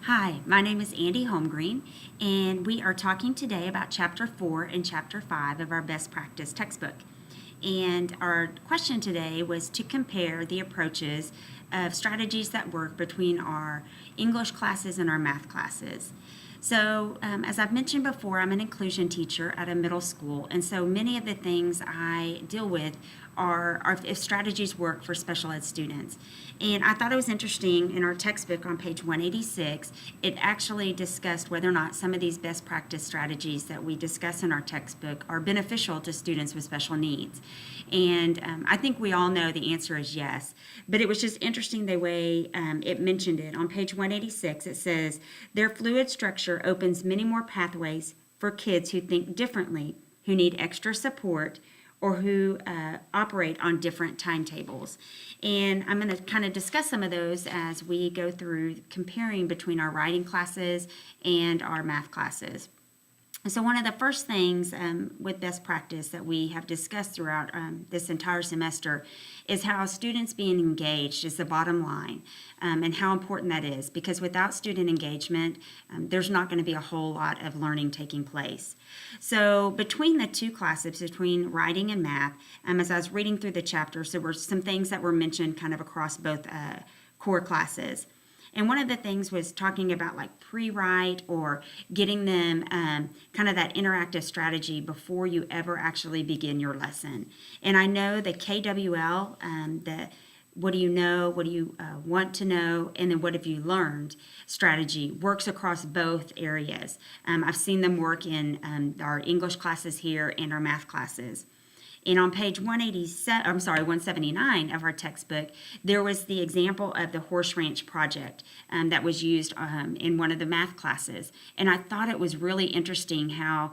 Hi, my name is Andy Holmgreen, and we are talking today about Chapter 4 and Chapter 5 of our Best Practice textbook. And our question today was to compare the approaches of strategies that work between our English classes and our math classes. So, as I've mentioned before, I'm an inclusion teacher at a middle school, and so many of the things I deal with are if strategies work for special ed students. And I thought it was interesting in our textbook on page 186, it actually discussed whether or not some of these best practice strategies that we discuss in our textbook are beneficial to students with special needs. And I think we all know the answer is yes. But it was just interesting the way it mentioned it. On page 186, it says, their fluid structure opens many more pathways for kids who think differently, who need extra support, or who operate on different timetables. And I'm going to kind of discuss some of those as we go through comparing between our writing classes and our math classes. So one of the first things with best practice that we have discussed throughout this entire semester is how students being engaged is the bottom line, and how important that is, because without student engagement, there's not going to be a whole lot of learning taking place. So between the two classes, between writing and math, as I was reading through the chapters, there were some things that were mentioned kind of across both core classes. And one of the things was talking about like pre-write or getting them kind of that interactive strategy before you ever actually begin your lesson. And I know the KWL, the what do you know, what do you want to know, and then what have you learned strategy works across both areas. I've seen them work in our English classes here and our math classes. And on page 179 of our textbook, there was the example of the Horse Ranch project that was used in one of the math classes. And I thought it was really interesting how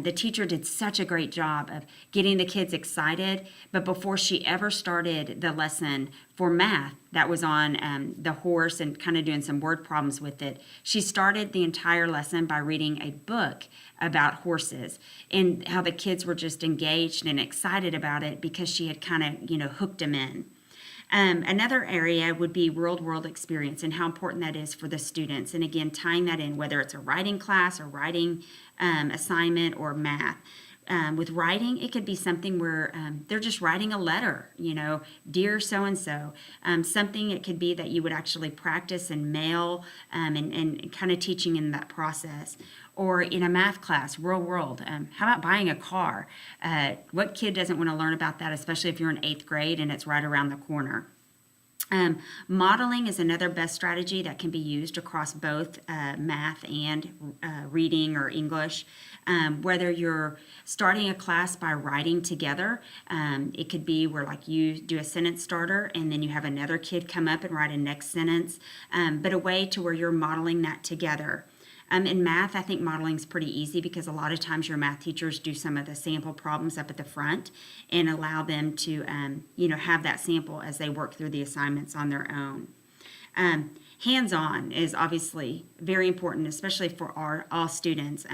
the teacher did such a great job of getting the kids excited, but before she ever started the lesson for math that was on the horse and kind of doing some word problems with it, she started the entire lesson by reading a book about horses and how the kids were just engaged and excited about it because she had kind of, hooked them in. Another area would be real-world experience and how important that is for the students. And again, tying that in, whether it's a writing class or writing assignment or math. With writing, it could be something where they're just writing a letter, dear so-and-so. Something it could be that you would actually practice and mail and kind of teaching in that process. Or in a math class, real world, how about buying a car? What kid doesn't want to learn about that, especially if you're in 8th grade and it's right around the corner? Modeling is another best strategy that can be used across both math and reading or English. Whether you're starting a class by writing together, it could be where like you do a sentence starter and then you have another kid come up and write a next sentence, but a way to where you're modeling that together. In math, I think modeling is pretty easy because a lot of times your math teachers do some of the sample problems up at the front and allow them to, have that sample as they work through the assignments on their own. Hands-on is obviously very important, especially for all students.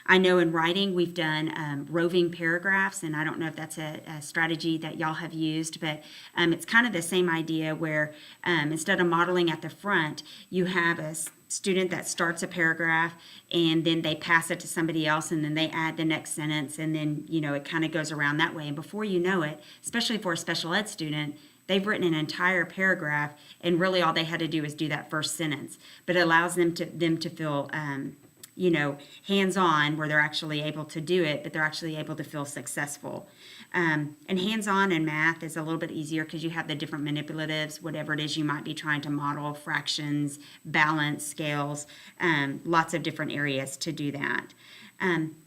I know in writing we've done roving paragraphs, and I don't know if that's a strategy that y'all have used, but it's kind of the same idea where instead of modeling at the front, you have a student that starts a paragraph and then they pass it to somebody else and then they add the next sentence and then, it kind of goes around that way. And before you know it, especially for a special ed student, they've written an entire paragraph and really all they had to do is do that first sentence. But it allows them to feel, hands-on where they're actually able to do it, but they're actually able to feel successful. And hands-on in math is a little bit easier because you have the different manipulatives, whatever it is you might be trying to model, fractions, balance, scales, lots of different areas to do that.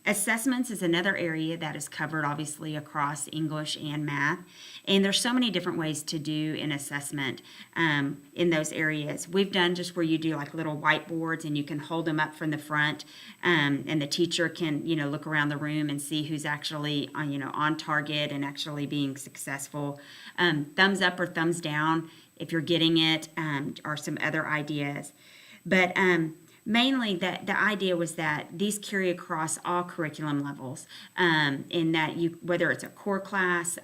Assessments is another area that is covered obviously across English and math. And there's so many different ways to do an assessment in those areas. We've done just where you do like little whiteboards and you can hold them up from the front and the teacher can, look around the room and see who's actually, on target and actually being successful. Thumbs up or thumbs down if you're getting it are some other ideas. But mainly the idea was that these carry across all curriculum levels, in that whether it's a core class,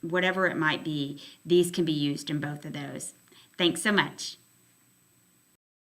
whatever it might be, these can be used in both of those. Thanks so much.